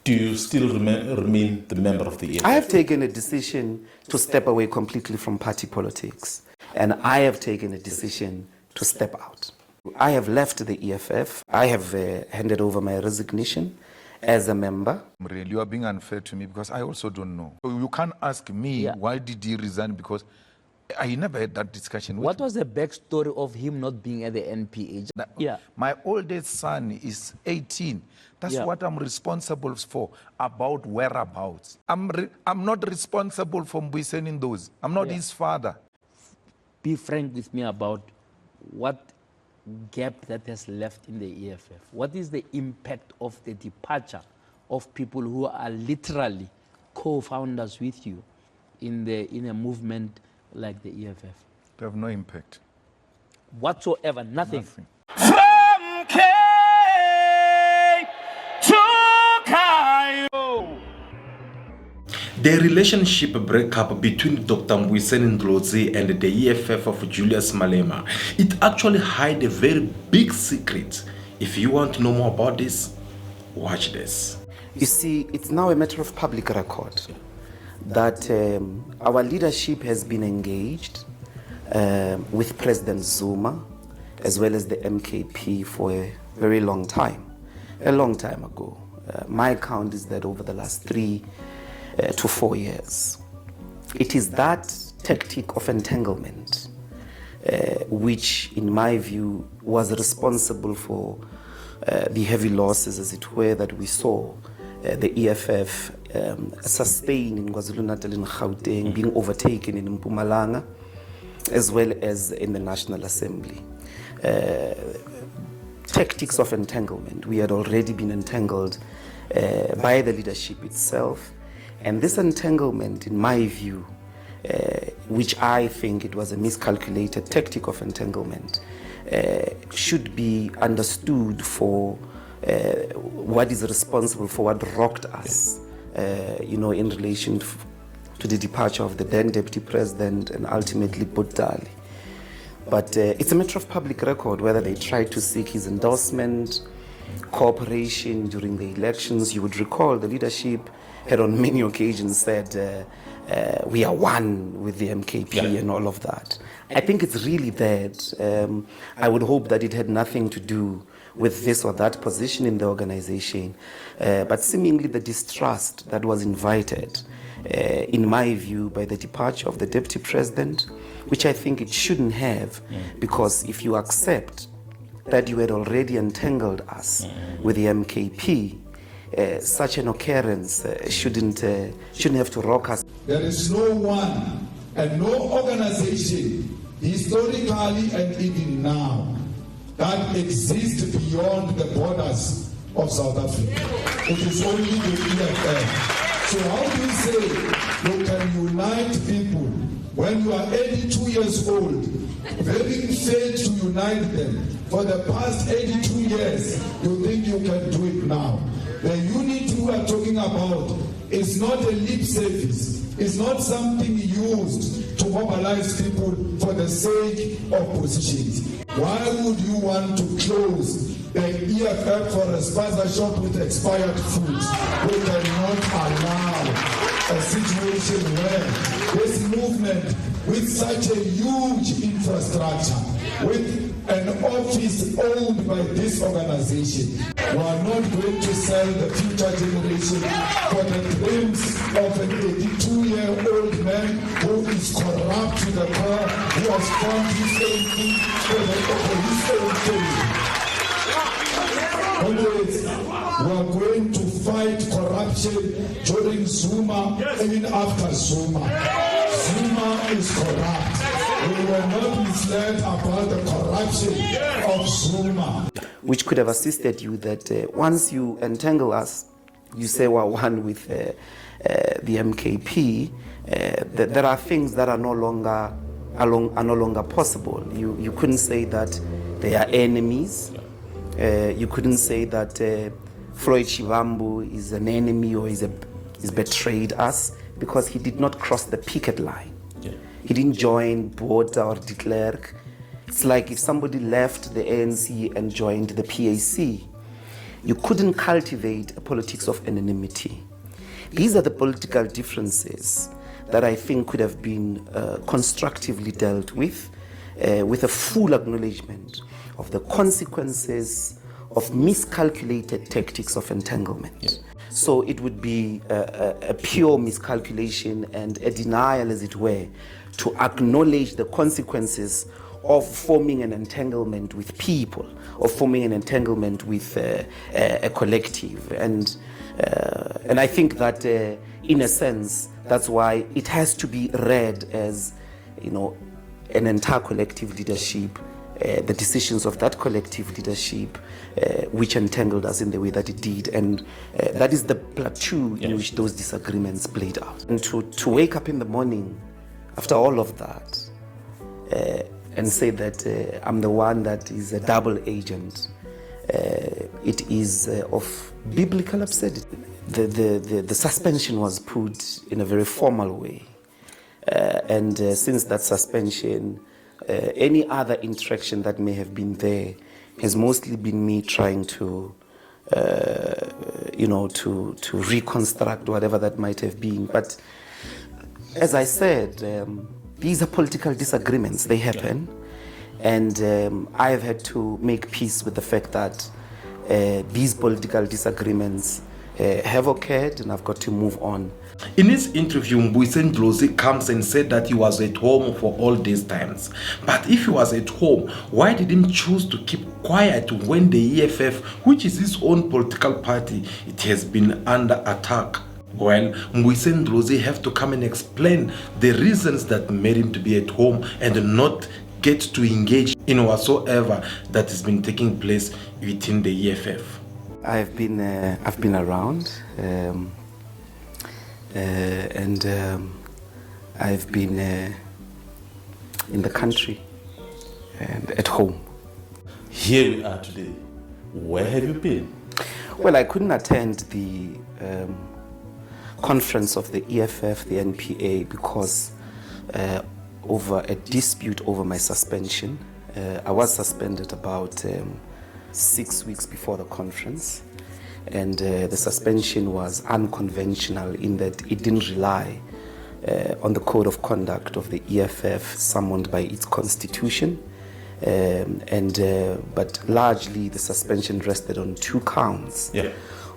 Do you still remain the member of the EFF? I have taken a decision to step away completely from party politics, and I have taken a decision to step out. I have left the EFF. I have handed over my resignation as a member. Really, you are being unfair to me because I also don't know. You can't ask me why did he resign, because I never had that discussion. What was the backstory of him not being at the NPA? My oldest son is 18. That's what I'm responsible for, about whereabouts. I'm not responsible for Mbuyiseni those. I'm not his father. Be frank with me about what gap that has left in the EFF. What is the impact of the departure of people who are literally co-founders with you in a movement like the EFF? They have no impact whatsoever. Nothing. From K to Kayo. The relationship breakup between Dr. Mbuyiseni Ndlozi and the EFF of Julius Malema, it actually hides a very big secret. If you want to know more about this, watch this. You see, it's now a matter of public record that our leadership has been engaged with President Zuma as well as the MKP for a very long time ago. My count is that over the last 3 to 4 years. It is that tactic of entanglement which, in my view, was responsible for the heavy losses, as it were, that we saw the EFF sustain in KwaZulu-Natal and Gauteng, being overtaken in Mpumalanga, as well as in the National Assembly. Tactics of entanglement. We had already been entangled by the leadership itself. And this entanglement, in my view, which I think it was a miscalculated tactic of entanglement, should be understood for what is responsible for what rocked us, in relation to the departure of the then Deputy President and ultimately Botali. But it's a matter of public record whether they tried to seek his endorsement, cooperation during the elections. You would recall the leadership had on many occasions said, we are one with the MKP and all of that. I think it's really that. I would hope that it had nothing to do with this or that position in the organization, but seemingly the distrust that was invited, in my view, by the departure of the Deputy President, which I think it shouldn't have, because if you accept that you had already entangled us with the MKP, such an occurrence shouldn't have to rock us. There is no one and no organization, historically and even now, that exists beyond the borders of South Africa. It is only the EFF. So how do you say you can unite people when you are 82 years old, having failed to unite them for the past 82 years? You think you can do it now? The unity we are talking about is not a lip service. It's not something used to mobilize people for the sake of positions. Why would you want to close the EFF for a sponsor with expired food? We cannot allow a situation where this movement, with such a huge infrastructure, with an office owned by this organization, we are not going to sell the future generation for the dreams of an 82-year-old man who is corrupt to the core, who has found his own thing for his own thing. We are going to fight corruption during Zuma, even after Zuma. Zuma is corrupt. We were not misled about the corruption of Zuma. Which could have assisted you that once you entangle us, you say we're one with the MKP, that there are things that are no longer possible. You couldn't say that they are enemies. You couldn't say that Floyd Shivambu is an enemy or is betrayed us, because he did not cross the picket line. He didn't join Botha or de Klerk. It's like if somebody left the ANC and joined the PAC. You couldn't cultivate a politics of anonymity. These are the political differences that I think could have been constructively dealt with a full acknowledgement of the consequences of miscalculated tactics of entanglement. Yes. So it would be a pure miscalculation and a denial, as it were, to acknowledge the consequences of forming an entanglement with people, of forming an entanglement with a collective. And I think that, in a sense, that's why it has to be read as, an entire collective leadership, the decisions of that collective leadership, which entangled us in the way that it did. And that is the plateau in which those disagreements played out. And to wake up in the morning after all of that and say that I'm the one that is a double agent, it is of biblical absurdity. The suspension was put in a very formal way. And since that suspension, any other interaction that may have been there has mostly been me trying to, to reconstruct whatever that might have been. But as I said, these are political disagreements. They happen. And I have had to make peace with the fact that these political disagreements have occurred, and I've got to move on. In his interview, Mbuyiseni Ndlozi comes and said that he was at home for all these times. But if he was at home, why didn't he choose to keep quiet when the EFF, which is his own political party, it has been under attack? Well, Mbuyiseni Ndlozi have to come and explain the reasons that made him to be at home and not get to engage in whatsoever that has been taking place within the EFF. I've been around, and I've been in the country and at home. Here we are today. Where have you been? Well, I couldn't attend the conference of the EFF, the NPA, because over a dispute over my suspension. I was suspended about 6 weeks before the conference, and the suspension was unconventional in that it didn't rely on the code of conduct of the EFF summoned by its constitution, but largely the suspension rested on 2 counts. Yeah.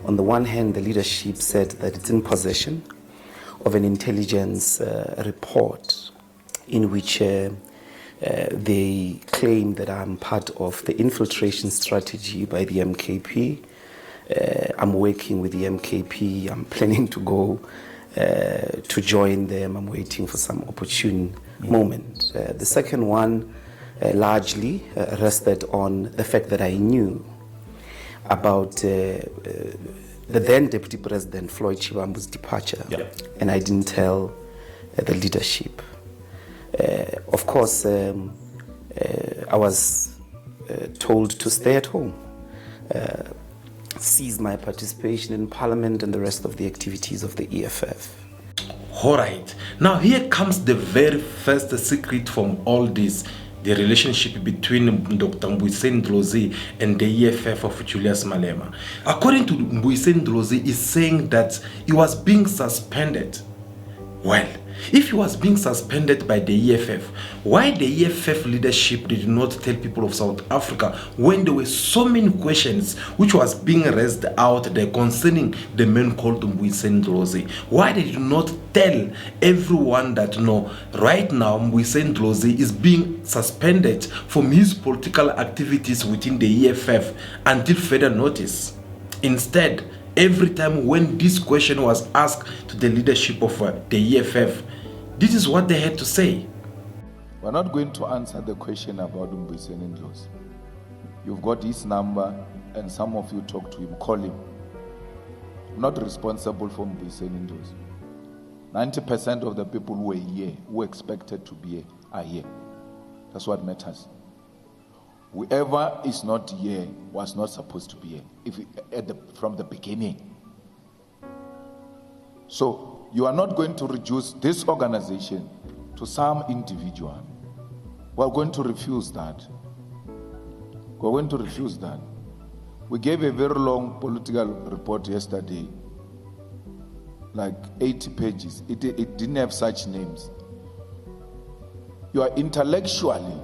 On the one hand, the leadership said that it's in possession of an intelligence report in which they claim that I'm part of the infiltration strategy by the MKP. I'm working with the MKP. I'm planning to go to join them. I'm waiting for some opportune moment. The second one largely rested on the fact that I knew about the then Deputy President Floyd Chibambu's departure, and I didn't tell the leadership. Of course, I was told to stay at home, cease my participation in Parliament and the rest of the activities of the EFF. All right. Now here comes the very first secret from all this. The relationship between Dr. Mbuyiseni Ndlozi and the EFF of Julius Malema. According to Mbuyiseni Ndlozi, is saying that he was being suspended. Well, if he was being suspended by the EFF, why the EFF leadership did not tell people of South Africa when there were so many questions which was being raised out there concerning the man called Mbuyiseni Ndlozi? Why they did not tell everyone that no, right now Mbuyiseni Ndlozi is being suspended from his political activities within the EFF until further notice? Instead, every time when this question was asked to the leadership of the EFF, this is what they had to say. We're not going to answer the question about Mbuyiseni Ndlozi. You've got his number, and some of you talk to him, call him. I'm not responsible for Mbuyiseni Ndlozi. 90% of the people who were here, who expected to be here, are here. That's what matters. Whoever is not here was not supposed to be here from the beginning. So you are not going to reduce this organization to some individual. We're going to refuse that. We're going to refuse that. We gave a very long political report yesterday, like 80 pages. It didn't have such names. You are intellectually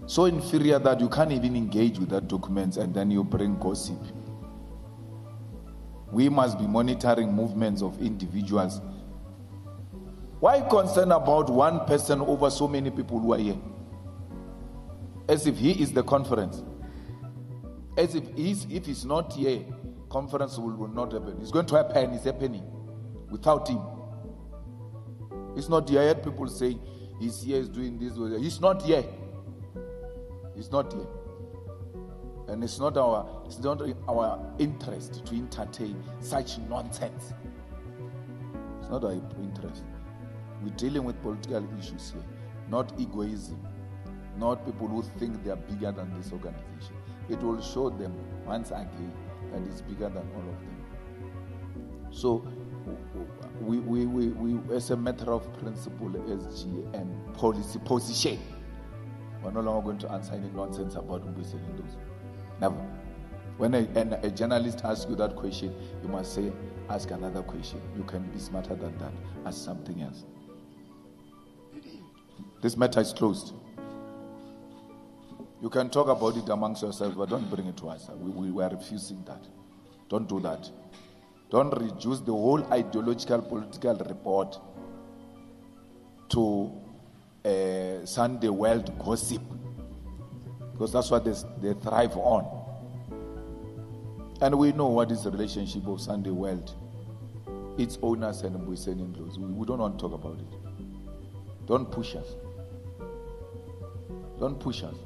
so inferior that you can't even engage with that documents, and then you bring gossip. We must be monitoring movements of individuals. Why concern about one person over so many people who are here? As if he is the conference. As if he's not here, conference will not happen. It's going to happen, it's happening without him. It's not here. I heard people say he's here, he's doing this. He's not here. He's not here. And it's not our interest to entertain such nonsense. It's not our interest. We're dealing with political issues here, not egoism, not people who think they are bigger than this organization. It will show them once again that it's bigger than all of them. So we as a matter of principle, SG and policy position, we're no longer going to answer any nonsense about Mbuyiseni Ndlozi. Never. When a journalist asks you that question, you must say, ask another question. You can be smarter than that. Ask something else. This matter is closed. You can talk about it amongst yourselves, but don't bring it to us. We are refusing that. Don't do that. Don't reduce the whole ideological political report to Sunday world gossip, because that's what they thrive on. And we know what is the relationship of Sunday world, its owners and Mbuyiseni Ndlozi. We don't want to talk about it. Don't push us. Don't push us.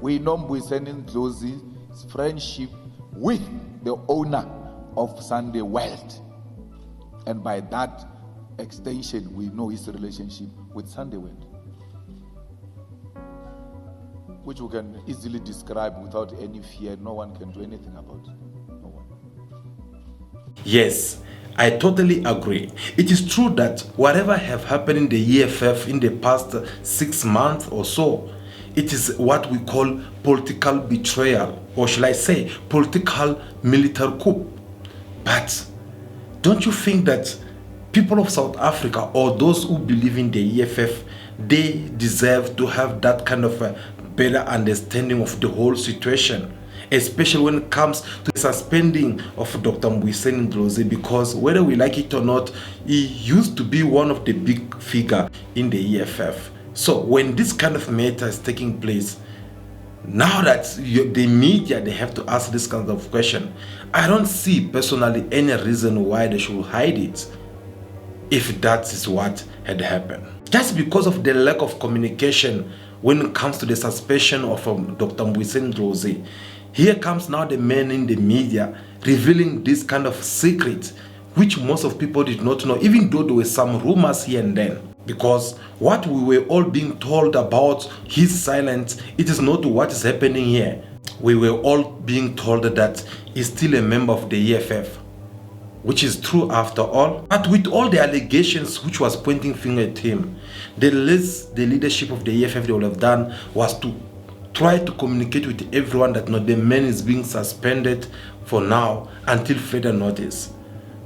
We know Mbuyiseni Ndlozi's friendship with the owner of Sunday world, and by that extension we know his relationship with Sunday world, which we can easily describe without any fear. No one can do anything about it. No one. Yes, I totally agree. It is true that whatever have happened in the EFF in the past 6 months or so, it is what we call political betrayal, or shall I say political military coup. But don't you think that people of South Africa, or those who believe in the EFF, they deserve to have that kind of a better understanding of the whole situation, especially when it comes to the suspending of Dr. Mbuyiseni Ndlozi, because whether we like it or not, he used to be one of the big figures in the EFF. So when this kind of matter is taking place, now that the media, they have to ask this kind of question, I don't see personally any reason why they should hide it if that is what had happened. Just because of the lack of communication when it comes to the suspension of Dr. Mbuyiseni Ndlozi, here comes now the man in the media revealing this kind of secret, which most of people did not know, even though there were some rumors here and then. Because what we were all being told about his silence, it is not what is happening here. We were all being told that he's still a member of the EFF, which is true after all. But with all the allegations which was pointing finger at him, the least the leadership of the EFF they would have done was to try to communicate with everyone that the man is being suspended for now until further notice.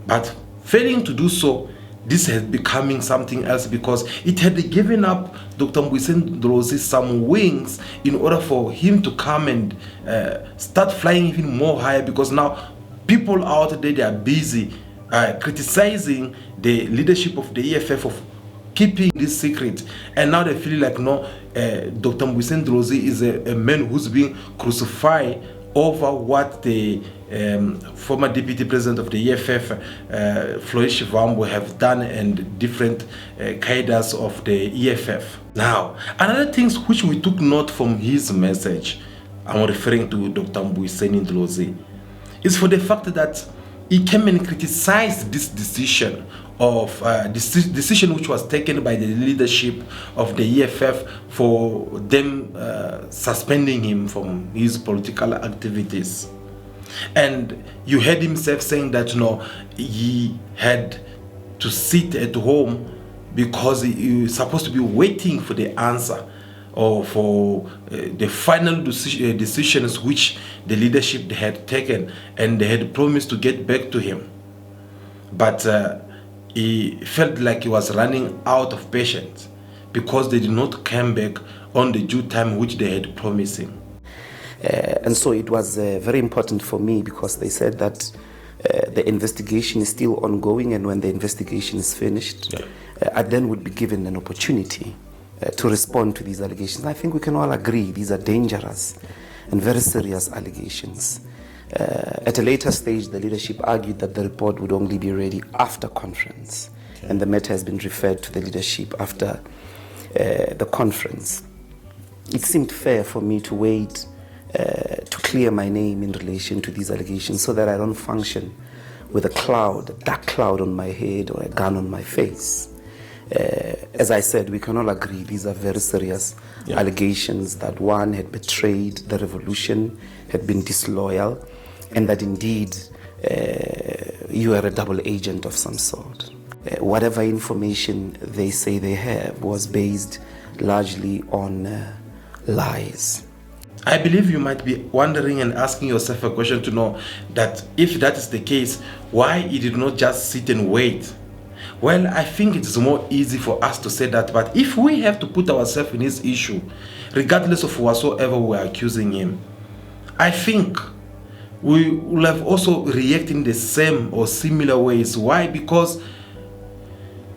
But failing to do so, this has becoming something else, because it had given up Dr. Mbuyiseni Ndlozi some wings in order for him to come and start flying even more higher, because now people out there, they are busy criticizing the leadership of the EFF of keeping this secret, and now they feel like no, Dr. Mbuyiseni Ndlozi is a man who's being crucified over what the former deputy president of the EFF, Flourish Vambo, have done, and different cadres of the EFF. Now, another things which we took note from his message, I'm referring to Dr. Mbuyiseni Ndlozi, is for the fact that he came and criticized this decision of decision which was taken by the leadership of the EFF for them suspending him from his political activities. And you heard himself saying that he had to sit at home because he was supposed to be waiting for the answer or for the final decisions which the leadership had taken, and they had promised to get back to him. But he felt like he was running out of patience because they did not come back on the due time which they had promised him. And so it was very important for me, because they said that the investigation is still ongoing, and when the investigation is finished, I then would be given an opportunity to respond to these allegations. I think we can all agree these are dangerous and very serious allegations. At a later stage, the leadership argued that the report would only be ready after conference, and the matter has been referred to the leadership after the conference. It seemed fair for me to wait to clear my name in relation to these allegations, so that I don't function with a dark cloud on my head or a gun on my face. As I said, we can all agree these are very serious allegations, that one had betrayed the revolution, had been disloyal, and that indeed you are a double agent of some sort. Whatever information they say they have was based largely on lies. I believe you might be wondering and asking yourself a question to know that if that is the case, why he did not just sit and wait? Well, I think it's more easy for us to say that, but if we have to put ourselves in his issue, regardless of whatsoever we are accusing him, I think we will have also reacted in the same or similar ways. Why? Because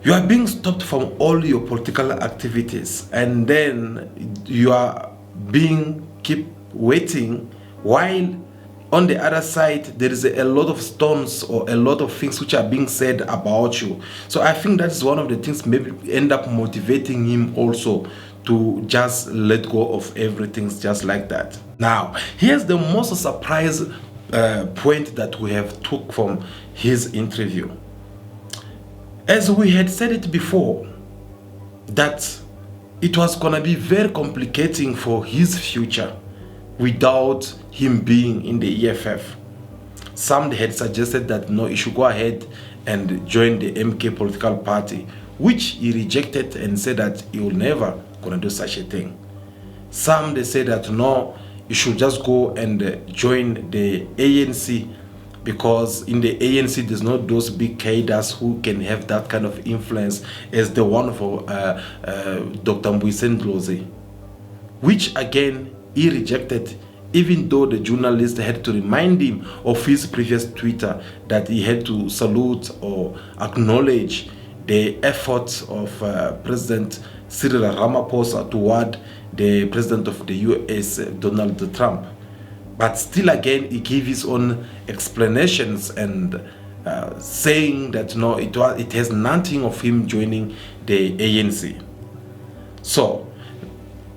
you are being stopped from all your political activities, and then you are being keep waiting, while on the other side there is a lot of stones or a lot of things which are being said about you. So I think that's one of the things maybe end up motivating him also to just let go of everything just like that. Now, here's the most surprise point that we have took from his interview. As we had said it before, that it was gonna be very complicating for his future without him being in the EFF. Some had suggested that no, he should go ahead and join the MK political party, which he rejected and said that he will never gonna do such a thing. Some they said that no, he should just go and join the ANC, because in the ANC there's not those big cadres who can have that kind of influence as the one for Dr. Mbuyiseni Ndlozi, which again he rejected, even though the journalist had to remind him of his previous Twitter that he had to salute or acknowledge the efforts of President Cyril Ramaphosa toward the President of the US, Donald Trump. But still again, he gave his own explanations and saying that no, it has nothing of him joining the ANC. So,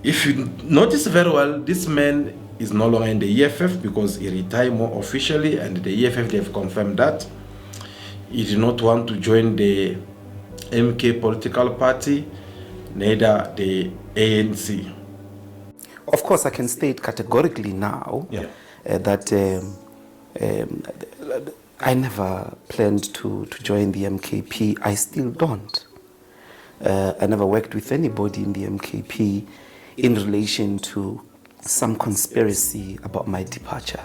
if you notice very well, this man is no longer in the EFF because he retired more officially, and the EFF, they have confirmed that. He did not want to join the MK political party, neither the ANC. Of course, I can state categorically now that I never planned to join the MKP. I still don't. I never worked with anybody in the MKP in relation to some conspiracy about my departure.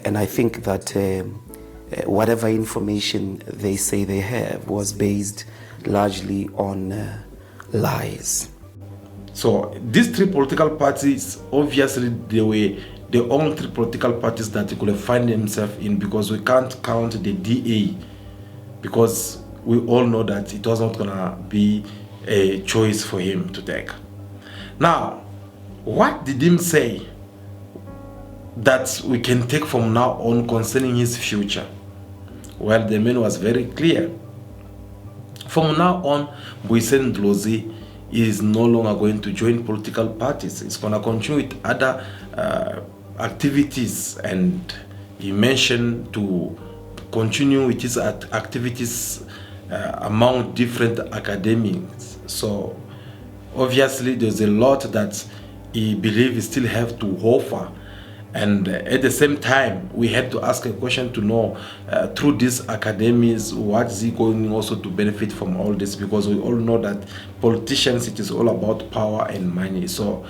And I think that whatever information they say they have was based largely on lies. So these three political parties, obviously they were the only three political parties that he could have found himself in, because we can't count the DA, because we all know that it was not gonna be a choice for him to take. Now, what did him say that we can take from now on concerning his future? Well, the man was very clear. From now on, Mbuyiseni Ndlozi is no longer going to join political parties. It's going to continue with other activities, and he mentioned to continue with his activities among different academics. So obviously there's a lot that he believes he still have to offer And at the same time, we had to ask a question to know through these academies, what is he going also to benefit from all this? Because we all know that politicians, it is all about power and money. So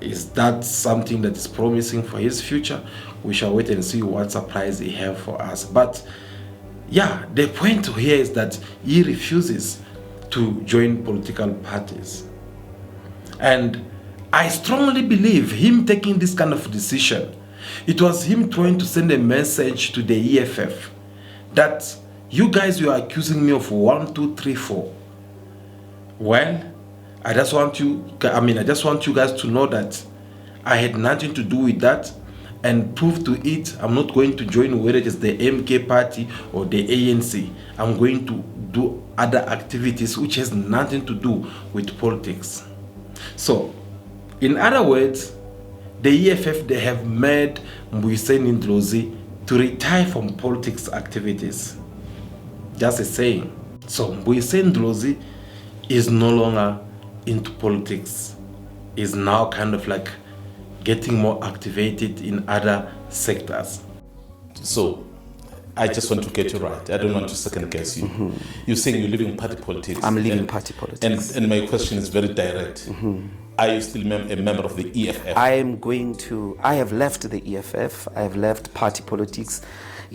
is that something that is promising for his future? We shall wait and see what surprise he have for us. But yeah, the point here is that he refuses to join political parties. And I strongly believe him taking this kind of decision, it was him trying to send a message to the EFF that you guys, you are accusing me of 1, 2, 3, 4. Well, I just want you guys to know that I had nothing to do with that, and prove to it I'm not going to join whether it is the MK party or the ANC. I'm going to do other activities which has nothing to do with politics. So, in other words, the EFF, they have made Mbuyiseni Ndlozi to retire from politics activities. Just a saying. So, Mbuyiseni Ndlozi is no longer into politics. Is now kind of like getting more activated in other sectors. So, I just want to get you right. I don't want to second guess you. Mm-hmm. You're saying you're leaving party politics. I'm leaving party politics. And my question is very direct. Mm-hmm. Are you still a member of the EFF? I have left the EFF. I have left party politics.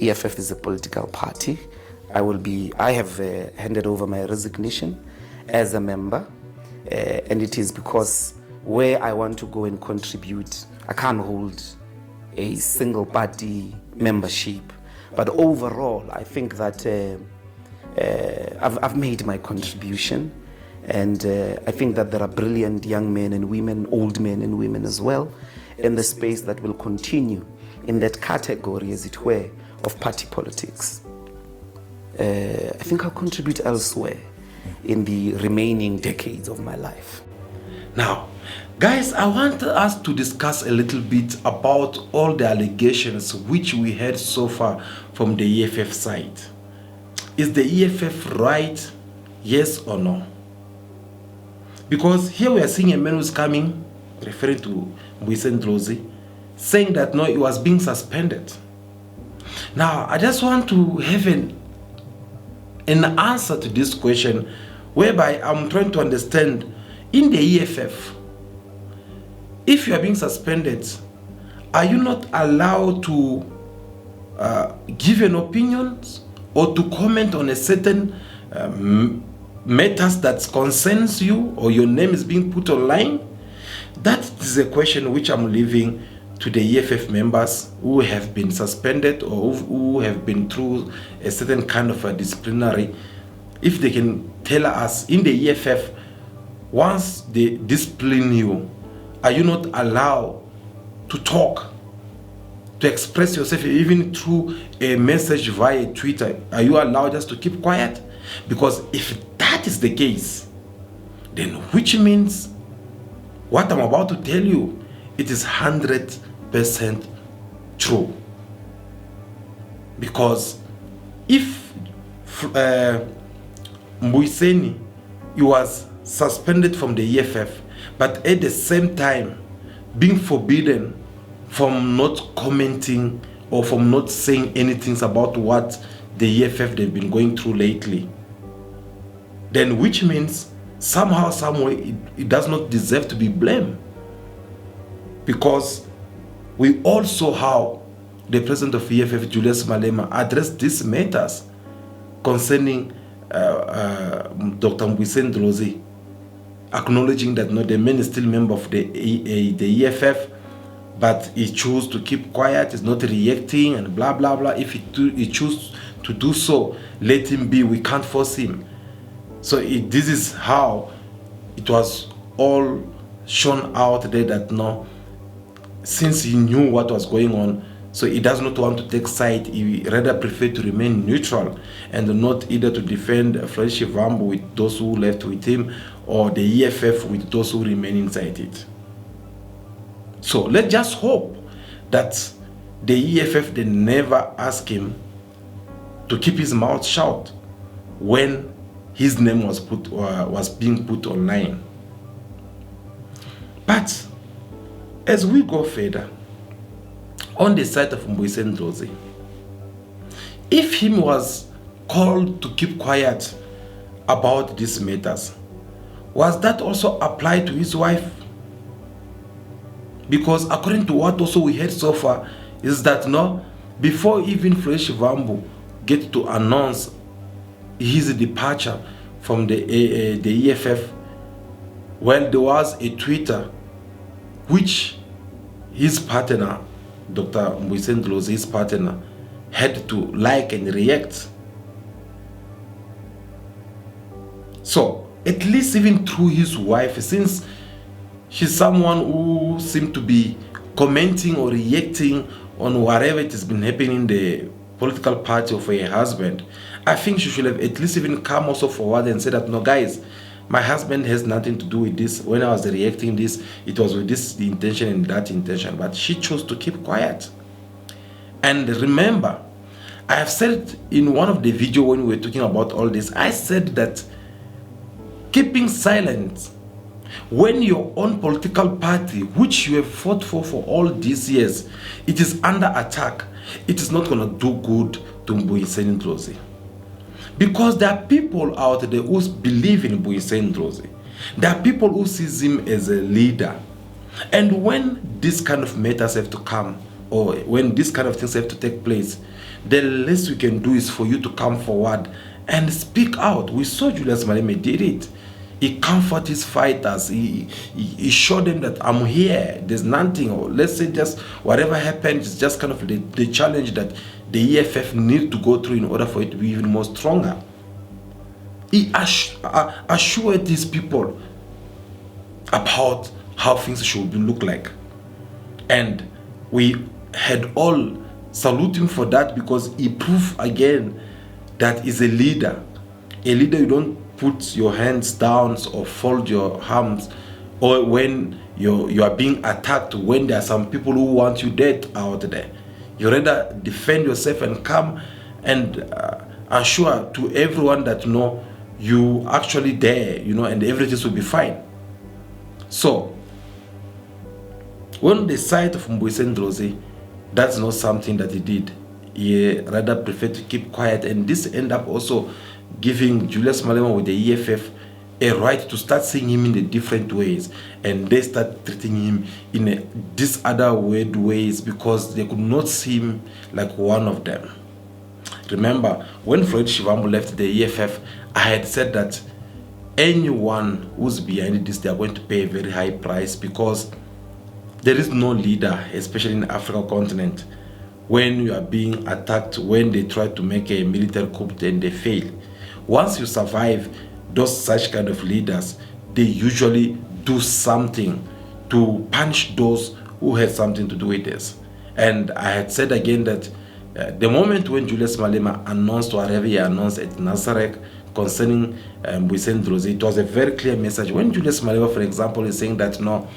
EFF is a political party. I have handed over my resignation as a member. And it is because where I want to go and contribute, I can't hold a single party membership. But overall, I think that I've made my contribution. And I think that there are brilliant young men and women, old men and women as well, in the space that will continue in that category, as it were, of party politics. I think I'll contribute elsewhere in the remaining decades of my life. Now, guys, I want us to discuss a little bit about all the allegations which we heard so far from the EFF side. Is the EFF right? Yes or no? Because here we are seeing a man who's coming, referring to Mbuyiseni Ndlozi, saying that no, he was being suspended. Now, I just want to have an answer to this question, whereby I'm trying to understand, in the EFF, if you are being suspended, are you not allowed to give an opinion or to comment on a certain matters that concerns you, or your name is being put online? That is a question which I'm leaving to the EFF members who have been suspended or who have been through a certain kind of a disciplinary. If they can tell us, in the EFF, once they discipline you, are you not allowed to talk, to express yourself, even through a message via Twitter? Are you allowed just to keep quiet? Because if that is the case, then which means what I'm about to tell you, it is 100% true. Because if Mbuyiseni, he was suspended from the EFF, but at the same time being forbidden from not commenting or from not saying anything about what the EFF they've been going through lately, then which means somehow, someway, it does not deserve to be blamed. Because we all saw how the president of EFF, Julius Malema, addressed these matters concerning Dr. Mbuyiseni Ndlozi, acknowledging that no, the man is still a member of the EFF, but he chose to keep quiet, is not reacting, and blah blah blah. If he chooses to do so, let him be. We can't force him. So this is how it was all shown out there, that no, since he knew what was going on, so he does not want to take side. He rather prefer to remain neutral and not either to defend Frederick Shivambu with those who left with him, or the EFF with those who remain inside it. So let's just hope that the EFF, they never ask him to keep his mouth shut when his name was being put online. But as we go further, on the side of Mbuyiseni Ndlozi, if he was called to keep quiet about these matters, was that also applied to his wife? Because according to what also we heard so far, is that no, before even Fresh Vambu get to announce his departure from the EFF, well, there was a Twitter which his partner, Dr. Mbuyiseni Ndlozi, his partner, had to like and react. So, at least even through his wife, since she's someone who seemed to be commenting or reacting on whatever it has been happening in the political party of her husband, I think she should have at least even come also forward and said that, no guys, my husband has nothing to do with this. When I was reacting this, it was with this intention and that intention. But she chose to keep quiet. And remember, I have said in one of the videos when we were talking about all this, I said that keeping silent when your own political party, which you have fought for all these years, it is under attack, it is not going to do good to Mbuyiseni Ndlozi. Because there are people out there who believe in Mbuyiseni Ndlozi. There are people who see him as a leader. And when these kind of matters have to come, or when these kind of things have to take place, the least we can do is for you to come forward and speak out. We saw Julius Malema did it. He comforted his fighters. He showed them that I'm here. There's nothing, or let's say just whatever happened is just kind of the challenge that the EFF need to go through in order for it to be even more stronger. He assured these people about how things should look like. And we had all salute him for that, because he proved again that he's a leader. A leader, you don't put your hands down or fold your arms, or when you are being attacked, when there are some people who want you dead out there. You rather defend yourself and come and assure to everyone that no, you actually there, and everything will be fine. So, on the side of Mbuyiseni Ndlozi, that's not something that he did. He rather preferred to keep quiet, and this end up also giving Julius Malema with the EFF a right to start seeing him in the different ways, and they start treating him in these other weird ways because they could not see him like one of them. Remember, when Floyd Shivambu left the EFF, I had said that anyone who's behind this, they are going to pay a very high price, because there is no leader, especially in the African continent, when you are being attacked, when they try to make a military coup and they fail. Once you survive those such kind of leaders, they usually do something to punish those who had something to do with this. And I had said again that the moment when Julius Malema announced whatever he announced at Nasarek concerning Mbuyiseni Ndlozi, it was a very clear message. When Julius Malema, for example, is saying that no,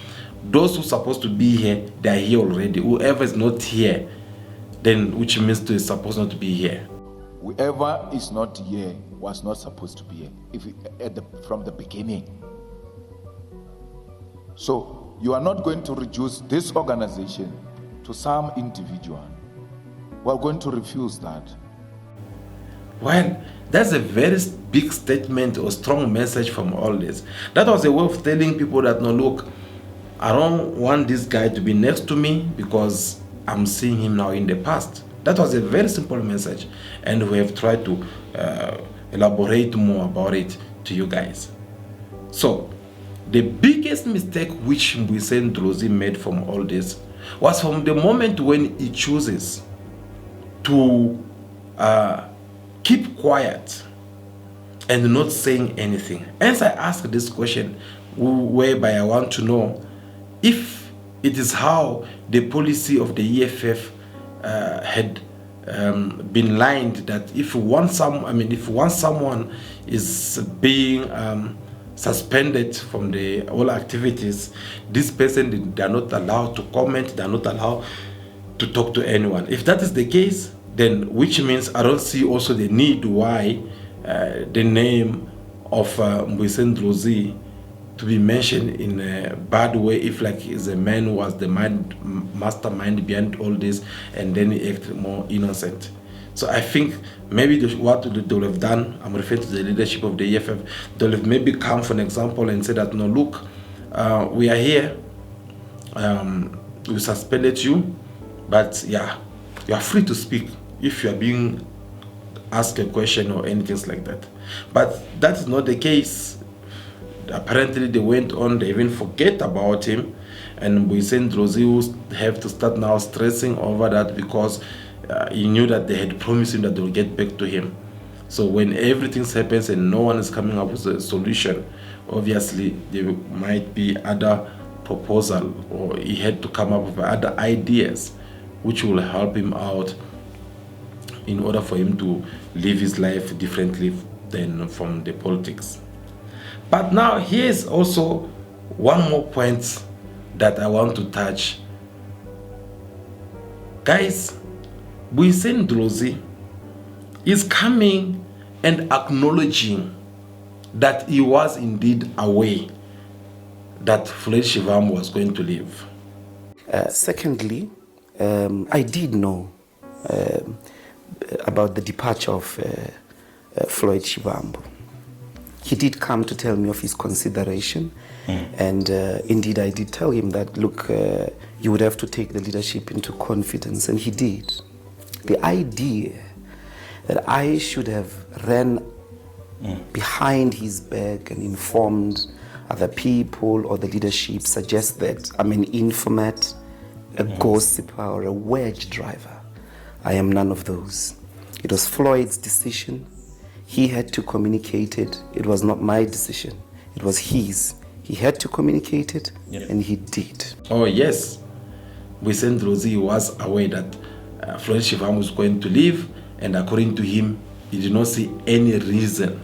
those who are supposed to be here, they are here already. Whoever is not here, then which means to is supposed not to be here. Whoever is not here was not supposed to be here from the beginning. So you are not going to reduce this organization to some individual. We are going to refuse that. Well, that's a very big statement or strong message from all this. That was a way of telling people that, no, look, I don't want this guy to be next to me because I'm seeing him now in the past. That was a very simple message, and we have tried to elaborate more about it to you guys. So, the biggest mistake which Mbuyiseni Ndlozi made from all this was from the moment when he chooses to keep quiet and not saying anything. Hence, I asked this question, whereby I want to know if it is how the policy of the EFF had been lined, that if someone is being suspended from all activities, this person, they are not allowed to comment, they are not allowed to talk to anyone. If that is the case, then which means I don't see also the need why the name of Mbuyiseni Ndlozi to be mentioned in a bad way if like he's a man who was the mastermind behind all this, and then he acted more innocent. So I think maybe what they would have done, I'm referring to the leadership of the EFF, they would have maybe come for an example and said that, no, look, we are here, we suspended you, but yeah, you are free to speak if you are being asked a question or anything like that. But that is not the case. Apparently they went on, they even forget about him, and Mboiseni Ndlozi have to start now stressing over that because he knew that they had promised him that they will get back to him. So when everything happens and no one is coming up with a solution, obviously there might be other proposal, or he had to come up with other ideas which will help him out in order for him to live his life differently than from the politics. But now here's also one more point that I want to touch. Guys, Mboiseni Ndlozi is coming and acknowledging that he was indeed aware that Floyd Shivambu was going to leave. Secondly, I did know about the departure of Floyd Shivambu. He did come to tell me of his consideration, and indeed I did tell him that, look, you would have to take the leadership into confidence, and he did. The idea that I should have ran behind his back and informed other people or the leadership suggests that I'm an informant, a gossiper, or a wedge driver. I am none of those. It was Floyd's decision. He had to communicate it. It was not my decision. It was his. He had to communicate it, and he did. Oh yes, Mboiseni Ndlozi was aware that Floyd Shivambu was going to leave, and according to him, he did not see any reason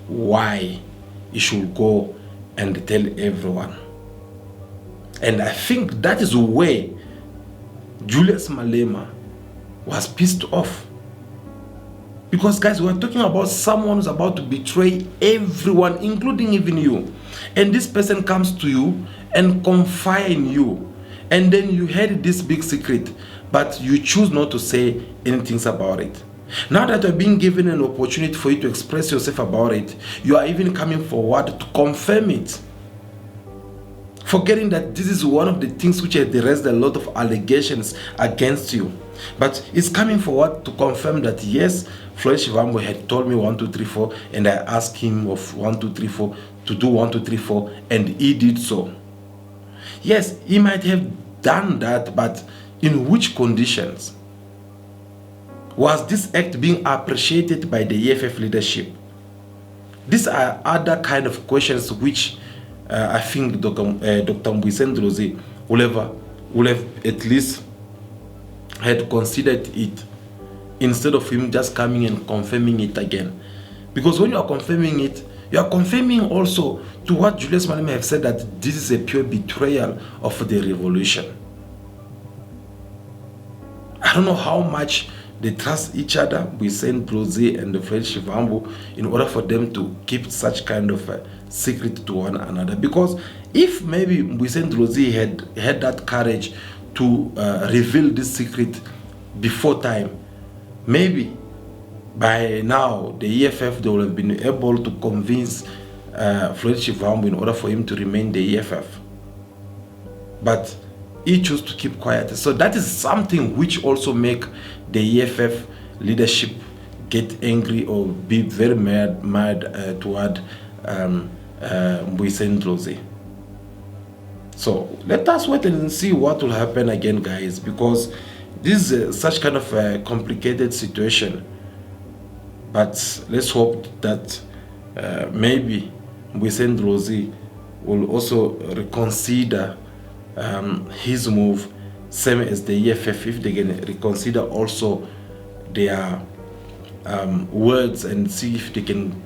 why he should go and tell everyone. And I think that is where Julius Malema was pissed off. Because guys, we're talking about someone who's about to betray everyone, including even you. And this person comes to you and confide in you. And then you had this big secret, but you choose not to say anything about it. Now that you're being given an opportunity for you to express yourself about it, you are even coming forward to confirm it. Forgetting that this is one of the things which had raised a lot of allegations against you. But it's coming forward to confirm that yes, Floyd Shivambu had told me 1, 2, 3, 4, and I asked him of 1, 2, 3, 4 to do 1, 2, 3, 4, and he did so. Yes, he might have done that, but in which conditions? Was this act being appreciated by the EFF leadership? These are other kind of questions which I think Dr. Mboiseni Ndlozi will have at least had considered it, instead of him just coming and confirming it again. Because when you are confirming it, you are confirming also to what Julius Malema have said, that this is a pure betrayal of the revolution. I don't know how much they trust each other, Mboiseni Ndlozi and the Floyd Shivambu, in order for them to keep such kind of a secret to one another. Because if maybe Mboiseni Ndlozi had that courage to reveal this secret before time, maybe by now the EFF, they will have been able to convince Floyd Shivambu in order for him to remain the EFF. But he chose to keep quiet. So that is something which also make the EFF leadership get angry or be very mad toward Mboiseni Ndlozi. So let us wait and see what will happen again, guys, because this is such kind of a complicated situation. But let's hope that maybe Mboiseni Ndlozi will also reconsider his move, same as the EFF, if they can reconsider also their words and see if they can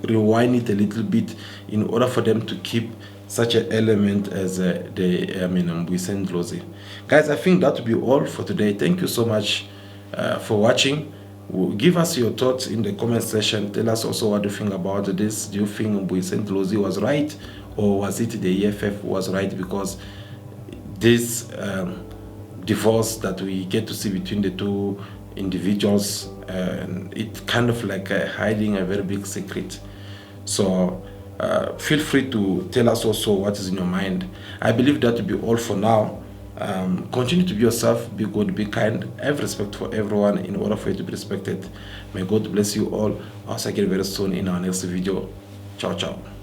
rewind it a little bit in order for them to keep such an element as Mboiseni Ndlozi. Guys, I think that will be all for today. Thank you so much for watching. Give us your thoughts in the comment section. Tell us also what you think about this. Do you think Mboiseni Ndlozi was right, or was it the EFF was right? Because this divorce that we get to see between the two individuals, it kind of like hiding a very big secret. So feel free to tell us also what is in your mind. I believe that will be all for now. Continue to be yourself, be good, be kind, have respect for everyone in order for you to be respected. May God bless you all. I'll see you again very soon in our next video. Ciao, ciao.